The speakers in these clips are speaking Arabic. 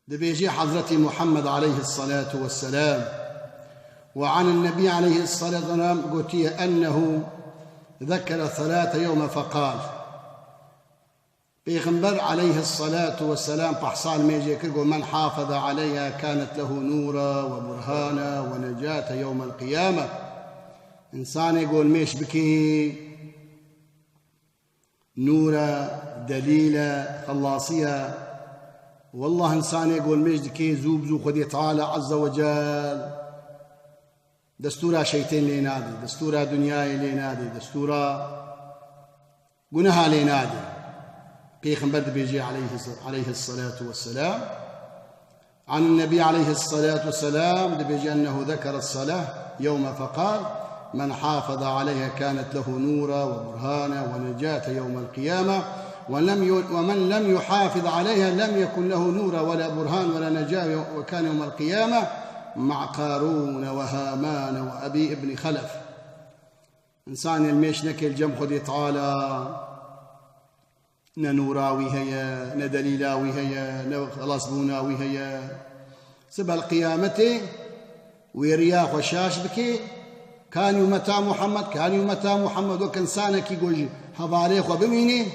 دبيجي حضرة محمد عليه الصلاة والسلام. وعن النبي عليه الصلاة والسلام قلت أنه ذكر 3 يوم فقال بيغمبر عليه الصلاة والسلام بحصال ميجي كرقو من حافظ عليها كانت له نورا وبرهانا ونجاة يوم القيامة. إنسان يقول ميش بكي نورا دليلة خلاصية، والله إنسان يقول ميش بكي زوب خدي تعالى عز وجل دستورا شيطان لينادي، دستورا دنياي لينادي، دستورا قنها لينادي. بيغمبر بيجي عليه الصلاة والسلام عن النبي عليه الصلاة والسلام بيجي أنه ذكر الصلاة يوم فقال من حافظ عليها كانت له نورا وبرهانا ونجاة يوم القيامة، ومن لم يحافظ عليها لم يكن له نورا ولا برهان ولا نجاة وكان يوم القيامة مع قارون وهامان وأبي ابن خلف. إنسان الميش نكل جم خدي تعالى ننوراوي هيا ندليلاوي هيا نغلصبوناوي هيا سبع القيامة ويرياخ وشاش بكي كان يمتى محمد كان يمتى محمد وكنسانك يقول هباريخ وبميني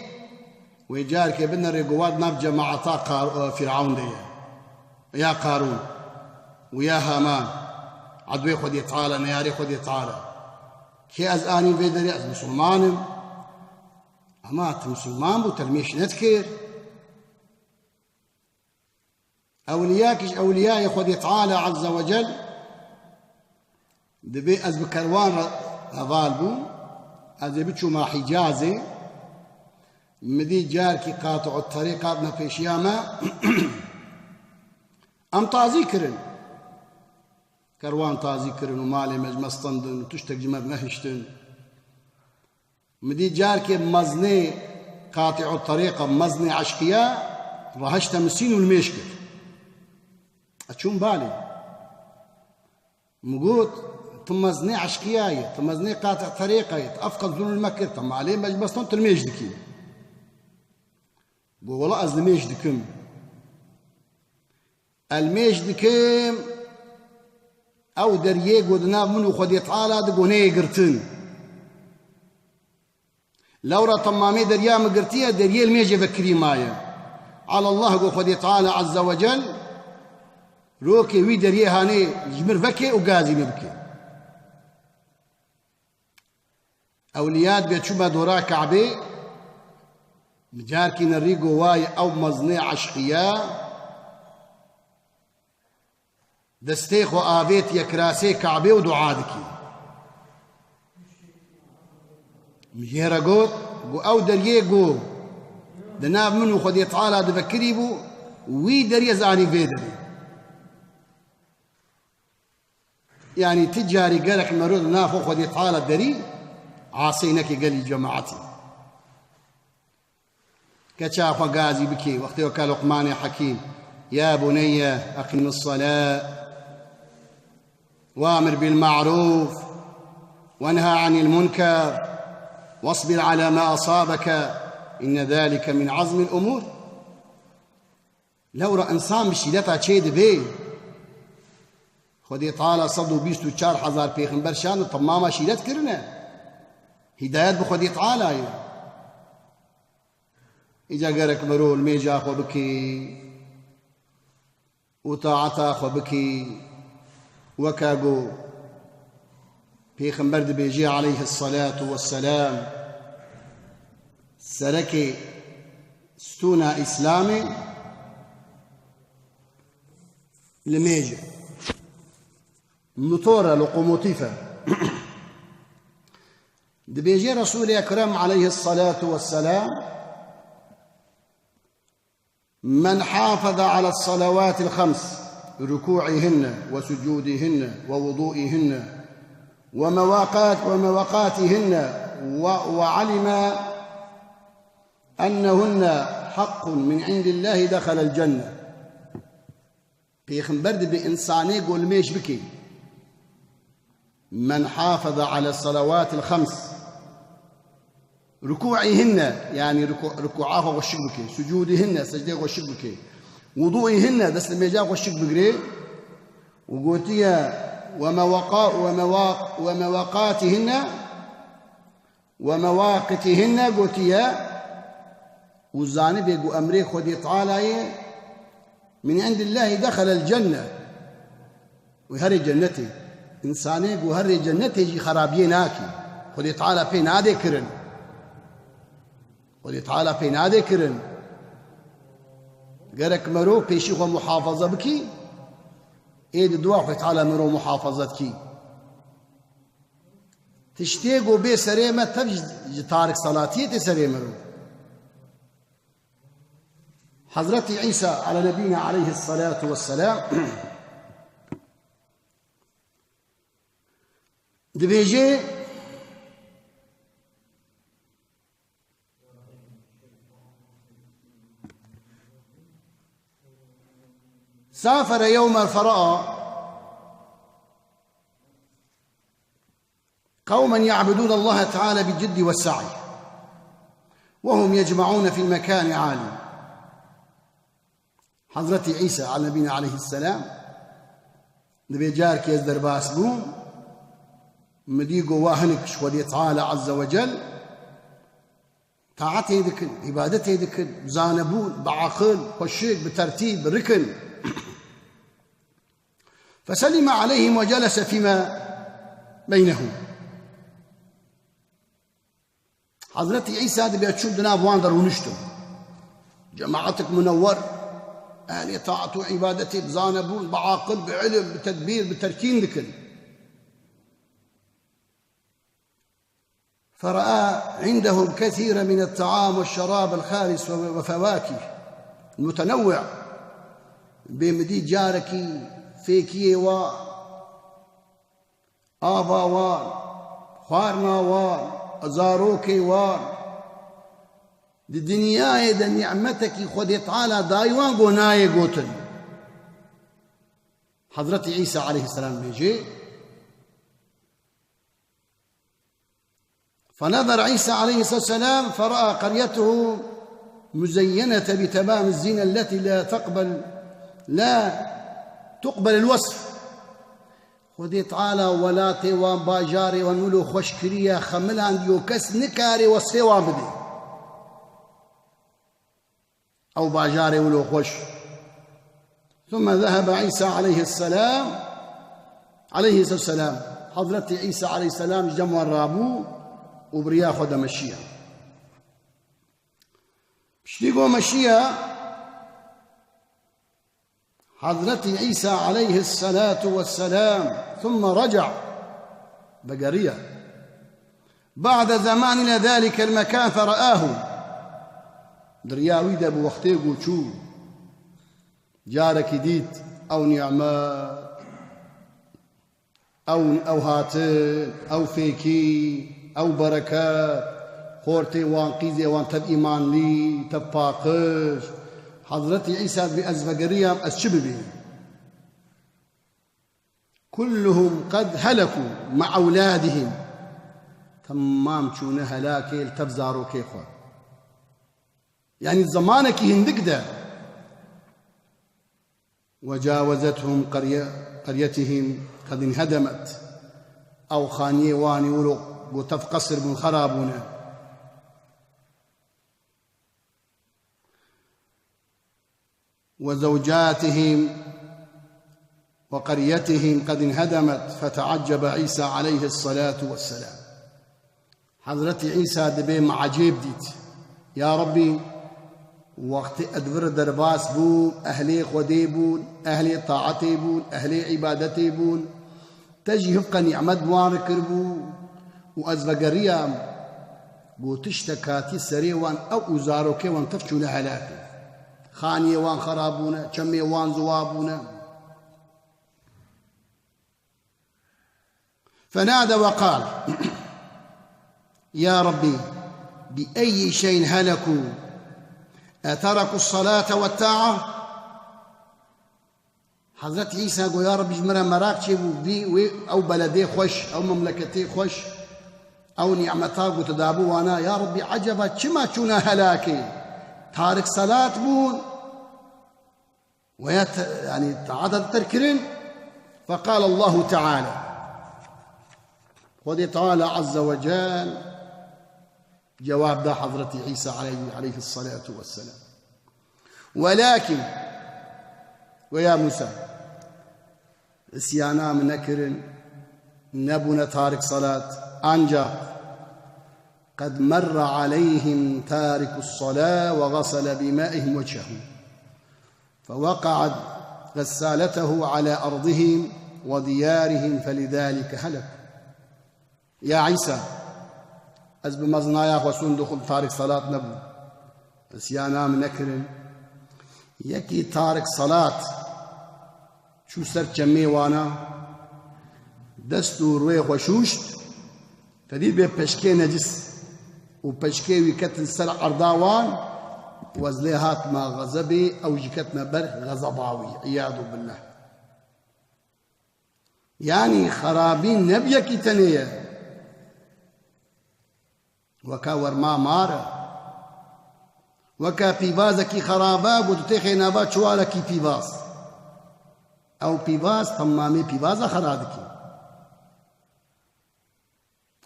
ويجارك ابن الرقوات نبجة مع فرعون دي يا قارون ويا هامان عدوي خدي تعالى نياري خدي تعالى كي أزاني في دري أز مسلمان أما مسلمان بو تلميش نذكر أولياء خدي تعالى عز وجل دبي أز بكروان هذالبو أز بيتشو ما حجازي مدي جاركي قاطع الطريق عدنا في شياما أم تازي كرن كروان تازي كرن ومالي مجمستندن وتشتك جمال نهشتن مدي جاركي مزني قاطع الطريق مزني عشقيا رهشت مسين والميشكل أتشون بالي مقود تمزني عشقياي تمزني قاطع طريقي أفقد ذنو المكر تم عليه مجمستن تلميش دكي والله أز الميش دكم الميش دكم أو دريه قدنا منو خدي تعالى دقوني قرتن لورا طمامي دريا مقرتيه دريه الميش يفكري مايا على الله قو خدي تعالى عز وجل روكي وي دريه هاني جمر فكي وقازي مبكي أوليات بيتشوبها دورا كعبي مجاركي نريقو واي أو مزني عشقيا دستيخو آبيت يكراسي كعبي ودعادكي مجيرا قوت قو أو دريه قو دناب منو خدي تعالى دفكري بو وي دريه زاني فيدري يعني تجاري قالك مرود نافو خدي تعالى دري عاصينك قالي جماعتي كشافة قازي بكي وقت وكال لقمان حكيم يا بني أقم الصلاة وامر بالمعروف وانهى عن المنكر واصبر على ما أصابك إن ذلك من عزم الأمور. لو رأى إنسان بشيلتها تشيد بيه خدي تعالى صدو بيستو 4000 بيغمبر شان طماما شيلت كرنا هدايات بخدي تعالى إجا قرك مرول ميجا أخو بكي وطاعتا أخو بكي وكاقو بيغمبر بيجي عليه الصلاة والسلام سركي ستونا إسلامي لميجا موتورة لوكوموتيفة دبيجي رسول أكرم عليه الصلاة والسلام من حافظ على الصلوات الخمس ركوعهن وسجودهن ووضوئهن ومواقاتهن وعلم أنهن حق من عند الله دخل الجنة. بيخنبرد بإنساني قول ميش بكي من حافظ على الصلوات الخمس ركوعهن يعني ركوعاه والشبكي سجودهن سجده والشبكي وضوئهن دست الميجاق والشك بقري وقوتيا ومواقتهن قوتيا والزانب يقو أمري خذي تعالى من عند الله دخل الجنة ويهري جنتي إنساني يقو هري جنتي يجي خرابيه ناكي خذي تعالى في نادي كرن خذي تعالى في نادي كرن قالك مرو بيشيخ محافظة بكي إيد دواء خذي تعالى مرو محافظتك تشتيقوا بي سريمة تبج تارك صلاتي تسري مرو حضرة عيسى على نبينا عليه الصلاة والسلام دبيجي سافر يوم الفراء قوما يعبدون الله تعالى بالجد والسعي وهم يجمعون في المكان عالي. حضرة عيسى على نبينا عليه السلام نبي جار كيز درباس بوم مديقو واهنك شودي تعالى عز وجل طاعته ذكر عبادته ذكر زانبون بعقل والشيك بترتيب ركن فسلم عليهم وجلس فيما بينهم. حضرة عيسى هذا بيتشوف دنا بواندر ونشتم جماعتك منور أهل طاعة وعبادتي بزانبون بعاقل بعلم بتدبير بتركين ذكر. فرأى عندهم كثيرا من الطعام والشراب الخالص وفواكه المتنوع بمدي جاركي فيكي و آبا وان خوارنا وان أزاروكي وان دي دنيا دا نعمتك خودي تعالى دايوان قناي قوتن. حضرة عيسى عليه السلام بيجي فنظر عيسى عليه الصلاة والسلام فرأى قريته مزينة بتمام الزينة التي لا تقبل الوصف. خودي تعالى ولا تيوان باجاري ونولو خوشكريا خملان يوكس نكاري وصفي وابدي أو باجاري ولو خوش. ثم ذهب عيسى عليه الصلاة والسلام حضرة عيسى عليه السلام جمع الرابو وبريا خد مشيا بشتيقو مشيا حضرة عيسى عليه الصلاة والسلام ثم رجع بقرية بعد زمان إلى ذلك المكان فرآه درياوي دابو وقتيقو شو جارك ديت أو نعمات أو هاتن أو فيكي أو بركات خورتي وان قيزي وان تب إيمان لي تب باقش. حضرة عيسى بأزفقرية الشببي كلهم قد هلكوا مع أولادهم تمام شون هلاكي التبزارو كيخوا يعني زمانك هندقدا وجاوزتهم قريتهم قد انهدمت أو خانيه واني ولو وتفقصر من خرابنا. وزوجاتهم وقريتهم قد انهدمت فتعجب عيسى عليه الصلاة والسلام. حضرة عيسى دبيم عجيب ديت يا ربي وقت أدبر درباس بون أهلي خودي بون أهلي طاعتي بون أهلي عبادتي بون تجي هفقا نعمت بوان كربون وأزفقريام بوتشتكاتي سريوان أو أزاروكي وان تفشو لهلاكي خاني وان خرابونا شمي وان زوابونا. فنادى وقال يا ربي بأي شيء هلكوا أتركوا الصلاة والطاعة. حضرت عيسى قال يا ربي جمرا مراكشي بي أو بلدي خوش أو مملكتي خوش أو نعمتا قلت دابو وانا يا ربي عجبا كما تشونا هلاكي تارك صلاة بون يعني تعدد تركرين. فقال الله تعالى خذ تعالى عز وجل جواب دا حضرة عيسى عليه الصلاة والسلام. ولكن ويا موسى اسيانا من نكر نبنا تارك صلاة أنجا قد مر عليهم تارك الصلاة وغسل بمائهم وجهه فوقعت غسالته على أرضهم وديارهم فلذلك هلك. يا عيسى أز بمزنايا وسون دخل تارك صلاة نبو اسيانا من نكر يكي تارك صلاة شو سر جمي وانا دستور روي وشوشت فديد بي بشكي نجس وبشكي ويكتن سر أرضاوان وزليهات ما غزبي أو جكتنا بر غزباوي عياذ بالله. يعني خرابين نبيكي تنية وكا ورما مارا وكا بيبازكي خرابا بودتخي نابا شوالكي بيباز أو بيباز تمامي بيبازا خرادكي.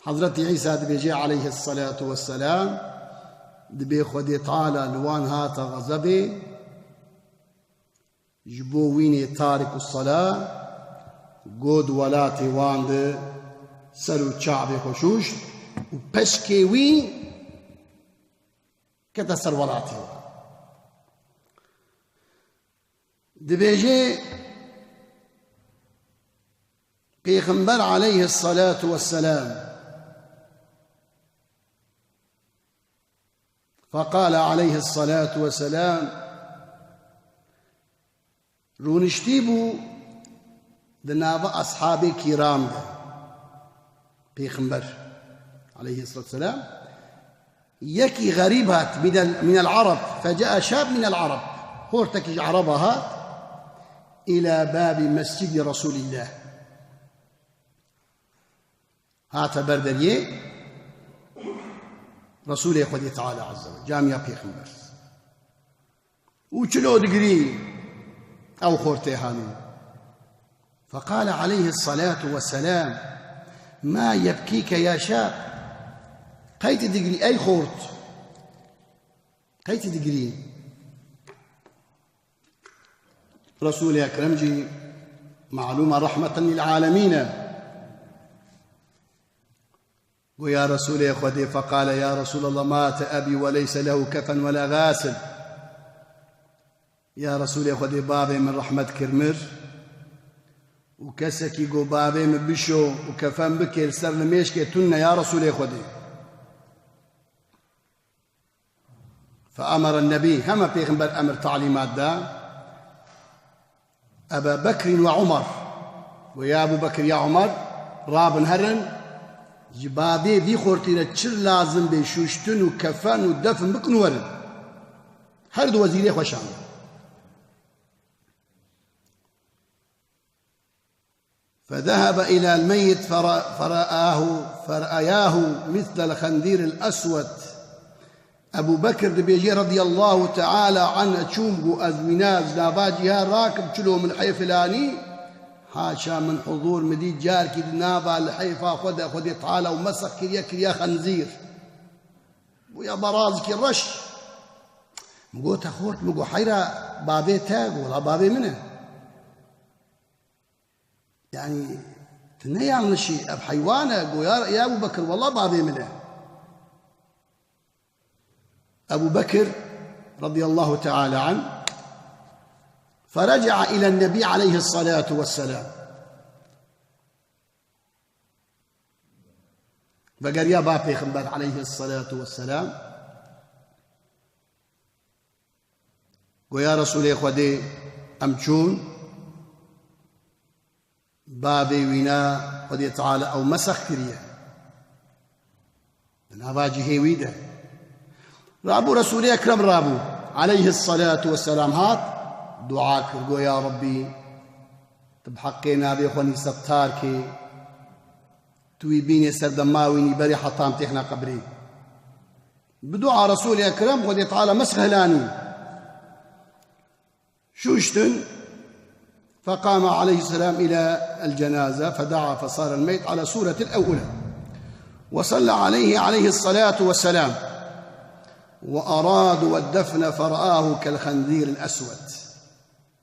حضرة عيسى دبيجي عليه الصلاة والسلام دبي خدي تعالى لوان هاتا غزبي جبو ويني تارك الصلاة قود ولاتي واند سلو شعبي خشوش وبشكي وي كتا سر ولاتي دبيجي پیغمبر عليه الصلاة والسلام فقال عليه الصلاة والسلام رونشتيبو دنابا أصحابي كرام ده پیغمبر عليه الصلاة والسلام يكي غريبات من العرب فجاء شاب من العرب هورتك عربها إلى باب مسجد رسول الله هات بردريه رسول خدي تعالى عز وجل جامعة بيخمبر وشلو دقري أو خورتي هاني. فقال عليه الصلاة والسلام ما يبكيك يا شاب قيت دقري أي خورت قيت دقري. رسول أكرم جي معلومة رحمة للعالمين ويا رسول يا خدي. فقال يا رسول الله مات أبي وليس له كفن ولا غاسل. يا رسول يا خدي بابي من رحمة كرمر وكسكي قو بابي من بشو وكفن بكي سر لميشكي تن يا رسول يا خدي. فأمر النبي هم بيغمبر أمر تعليمات دا أبا بكر وعمر ويا أبو بكر يا عمر راب هرن جبابي ذي خورتي تشر لازم بشوشتن وكفن ودفن بكن ورد هرد وزيري خوشان. فذهب إلى الميت فرآياه مثل الخندير الأسود. أبو بكر بيجي رضي الله تعالى عنه تشومبو أزمناز ناباجيها راكب تشلو من حي فلاني حاشا من حضور مديد جاركي نابا الحيفا خذ تعالى ومسخ كريا خنزير ويا برازك الرش مقو تخورت مقو حيرا بابي تاق ولا بابي منه يعني تنيا نشي اب حيوانه قو يا ابو بكر والله بابي منه. ابو بكر رضي الله تعالى عنه فرجع إلى النبي عليه الصلاة والسلام فقال يا بابي خنبر عليه الصلاة والسلام ويا رسول خدي أمشون بابي وينا خدي تعالى أو مسخ كريه نباجي هيويده رابو رسول أكرم رابو عليه الصلاة والسلام هات دعاء كرقو يا ربي تبحقينا بيخوني ستاركي توي بيني سردماويني بري حطام تيخنا قبري بدعاء رسول أكرم قد تعالى مسخ هلاني شوشتن فقام عليه السلام إلى الجنازة فدعا فصار الميت على صورة الأولى وصلى عليه الصلاة والسلام وأرادوا الدفن فرآه كالخنزير الأسود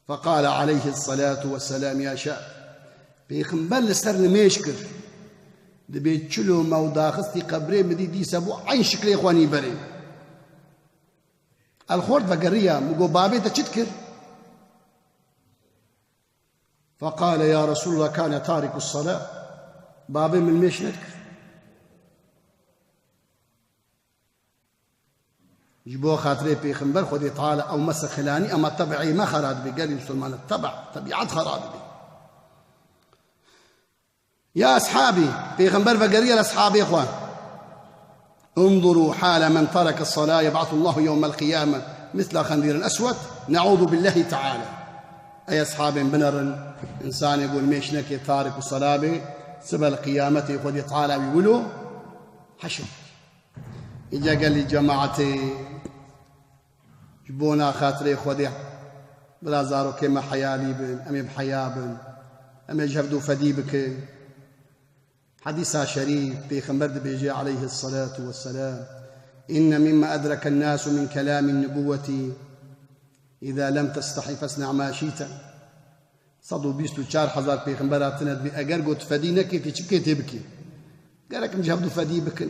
فقال عليه الصلاة والسلام يا شاب بيخنبر لسرن ميشكر دبيت شلو مودا خستي قبري مدي دي سبو عين شكل إخواني بري الخورد فقرية مقو بابي تشتكر فقال يا رسول الله كان تارك الصلاة بابي من ميش نذكر جبوه خاطري بيخنبر خذي تعالى أو مسخ خلاني أما طبعي ما خراد بي قال مسلمان الطبع طبيعة خراد بي يا أصحابي بيخنبر فقرية لأصحابي إخوان انظروا حال من ترك الصلاة يبعث الله يوم القيامة مثل خنزير أسود نعوذ بالله تعالى أي أصحابي بنر إنسان يقول ميشنك تارك الصلاة سبب القيامة يقول تعالى ويقولوا حشر إجا قال لي جماعتي جبونا خاطري خودي بلا زارو كما حيالي بن أمي بحيابن أمي جهبدو فدي بك حديث شريف بيخنبر بيجي عليه الصلاة والسلام إن مما أدرك الناس من كلام النبوة إذا لم تستحي فاصنع ما شئت صدو بيستو چار حزار بيخنبرات تند بي أجر قلت فدي نكتي شكيتي بكي قالك مجهبدو فدي بكن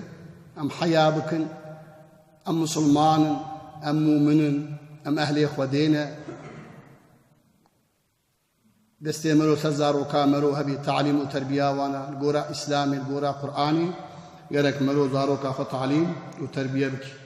أم حيا بكن أم مسلمان أم مؤمن أم أهل إخوتنا دستمروا تزاروا كامروا هبي تعليم وتربية وانا القراء إسلامي القراء قرآني قالك مروا زاروا كافة تعليم وتربية بك